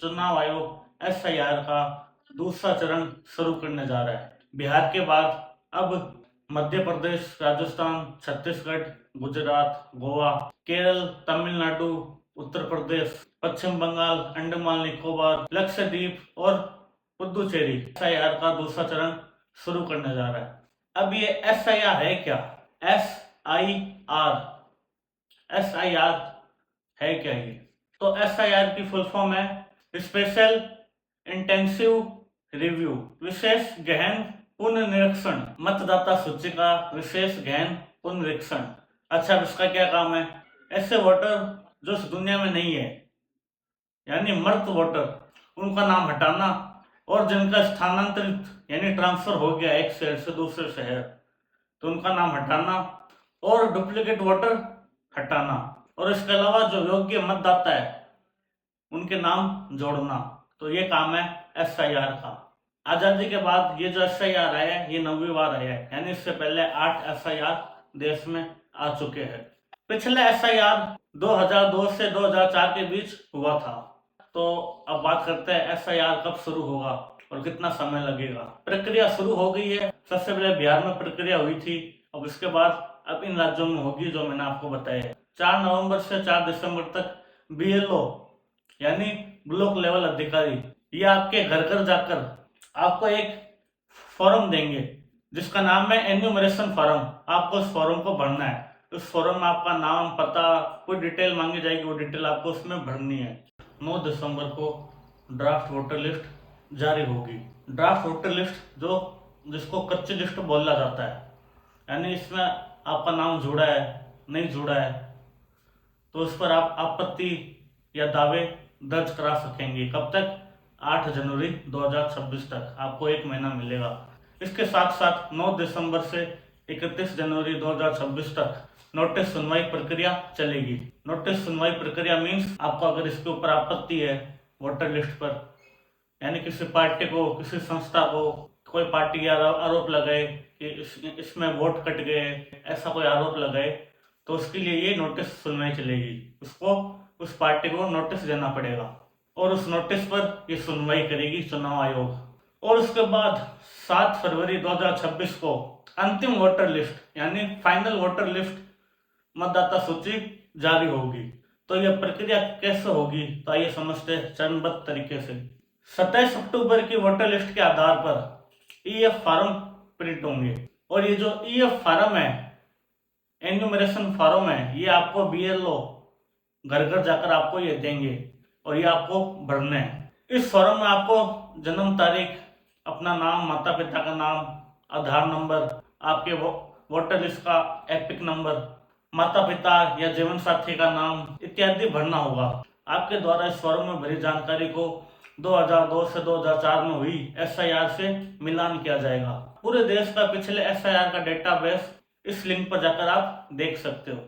चुनाव आयोग SIR का दूसरा चरण शुरू करने जा रहा है। बिहार के बाद अब मध्य प्रदेश, राजस्थान, छत्तीसगढ़, गुजरात, गोवा, केरल, तमिलनाडु, उत्तर प्रदेश, पश्चिम बंगाल, अंडमान निकोबार, लक्षद्वीप और पुदुचेरी SIR का दूसरा चरण शुरू करने जा रहा है। अब ये SIR है क्या? SIR है क्या ये? तो SIR की फुल फॉर्म है स्पेशल इंटेंसिव रिव्यू, विशेष गहन पुनर्निरीक्षण, मतदाता सूची का विशेष गहन पुनर्निरीक्षण। अच्छा, इसका क्या काम है? ऐसे वोटर जो इस दुनिया में नहीं है, यानी मृत वोटर, उनका नाम हटाना, और जिनका स्थानांतरित यानी ट्रांसफर हो गया एक शहर से दूसरे शहर, तो उनका नाम हटाना, और डुप्लीकेट वोटर हटाना, और इसके अलावा जो योग्य मतदाता है उनके नाम जोड़ना। तो ये काम है SIR का। आजादी के बाद ये जो SIR आया है ये 9वीं बार आया है, यानी इससे पहले 8 SIR देश में आ चुके हैं। पिछले SIR 2002 से 2004 के बीच हुआ था। तो अब बात करते हैं SIR कब शुरू होगा और कितना समय लगेगा। प्रक्रिया शुरू हो गई है। सबसे पहले बिहार में प्रक्रिया हुई थी, अब उसके बाद अब इन राज्यों में होगी जो मैंने आपको बताया। 4 नवंबर से 4 दिसंबर तक BLO यानी ब्लॉक लेवल अधिकारी, ये आपके घर घर जाकर आपको एक फॉर्म देंगे जिसका नाम है एन्यूमरेशन फॉर्म। आपको उस फॉर्म को भरना है। उस फॉर्म में आपका नाम, पता, कोई डिटेल मांगी जाएगी, वो डिटेल आपको उसमें भरनी है। 9 दिसंबर को ड्राफ्ट वोटर लिस्ट जारी होगी। ड्राफ्ट वोटर लिस्ट जिसको कच्ची लिस्ट बोला जाता है, यानी इसमें आपका नाम जुड़ा है नहीं जुड़ा है, तो उस पर आप आपत्ति या दावे दर्ज करा सकेंगे। कब तक? 8 जनवरी 2026 तक। आपको 1 महीना मिलेगा। इसके साथ साथ 9 दिसंबर से 31 जनवरी 2026 तक नोटिस सुनवाई प्रक्रिया चलेगी। नोटिस सुनवाई प्रक्रिया मीन्स आपको अगर इसके ऊपर आपत्ति है वोटर लिस्ट पर, यानी किसी पार्टी को, किसी संस्था को कोई पार्टी आरोप लगाए कि इसमें वोट कट गए, ऐसा कोई आरोप लगाए, तो उसके लिए ये नोटिस सुनवाई चलेगी। उसको उस पार्टी को नोटिस देना पड़ेगा और उस नोटिस पर ये सुनवाई करेगी चुनाव आयोग। और उसके बाद 7 फरवरी 2026 को अंतिम वोटर लिस्ट यानी फाइनल वोटर लिस्ट, मतदाता सूची जारी होगी। तो यह प्रक्रिया कैसे होगी, तो आइए समझते हैं चरणबद्ध तरीके से। 27 अक्टूबर की वोटर लिस्ट के आधार पर EF फॉर्म प्रिंट होंगे, और ये जो EF फॉर्म है, एन्यूमरेशन फॉर्म है, ये आपको BLO घर घर जाकर आपको ये देंगे और ये आपको भरना है। इस फॉर्म में आपको जन्म तारीख, अपना नाम, माता पिता का नाम, आधार नंबर, आपके वोटर लिस्ट का एपिक नंबर, माता पिता या जीवन साथी का नाम इत्यादि भरना होगा। आपके द्वारा इस फॉर्म में भरी जानकारी को 2002 से 2004 में हुई SIR से मिलान किया जाएगा। पूरे देश का पिछले SIR का डेटाबेस इस लिंक पर जाकर आप देख सकते हो।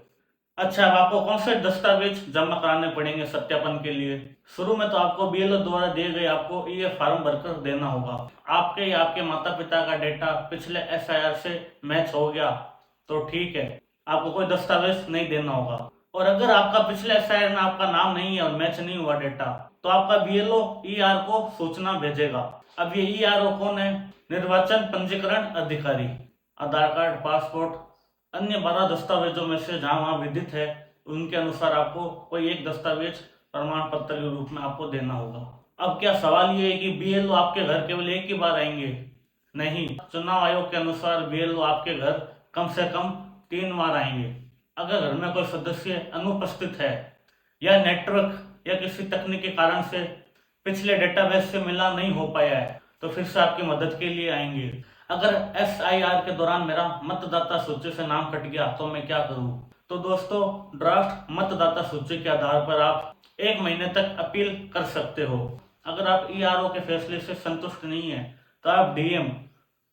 अच्छा, अब आपको कौन से दस्तावेज जमा कराने पड़ेंगे सत्यापन के लिए? शुरू में तो आपको BLO द्वारा दिए गए आपको EF फॉर्म भरकर देना होगा। आपके या आपके माता पिता का डेटा पिछले SIR से मैच हो गया तो ठीक है, आपको कोई दस्तावेज नहीं देना होगा। और अगर आपका पिछले SIR में आपका नाम नहीं है और मैच नहीं हुआ डेटा, तो आपका BLO ER को सूचना भेजेगा। अब ये ERO कौन है? निर्वाचन पंजीकरण अधिकारी। आधार कार्ड, पासपोर्ट, अन्य 12 दस्तावेजों में से जहां वहां विदित है उनके अनुसार आपको कोई एक दस्तावेज प्रमाण पत्र के रूप में आपको देना होगा। अब क्या सवाल ये है कि BLO आपके घर केवल एक ही बार आएंगे? नहीं, चुनाव आयोग के अनुसार BLO आपके घर कम से कम 3 बार आएंगे। अगर घर में कोई सदस्य अनुपस्थित है या नेटवर्क या किसी तकनीकी कारण से पिछले डेटाबेस से मिला नहीं हो पाया है, तो फिर से आपकी मदद के लिए आएंगे। अगर SIR के दौरान मेरा मतदाता सूची से नाम कट गया तो मैं क्या करूं? तो दोस्तों, ड्राफ्ट मतदाता सूची के आधार पर आप 1 महीने तक अपील कर सकते हो। अगर आप ERO के फैसले से संतुष्ट नहीं है तो आप DM,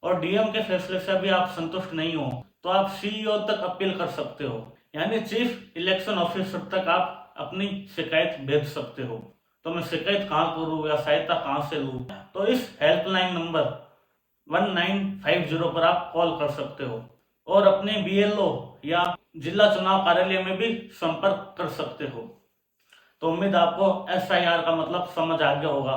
और DM के फैसले से भी आप संतुष्ट नहीं हो तो आप CEO तक अपील कर सकते हो, यानी चीफ इलेक्शन ऑफिसर तक आप अपनी शिकायत भेज सकते हो। तो मैं शिकायत कहाँ करूँ या सहायता कहाँ से लूँ? तो इस हेल्पलाइन नंबर 1950 पर आप कॉल कर सकते हो और अपने BLO या जिला चुनाव कार्यालय में भी संपर्क कर सकते हो। तो उम्मीद आपको SIR का मतलब समझ आ गया होगा।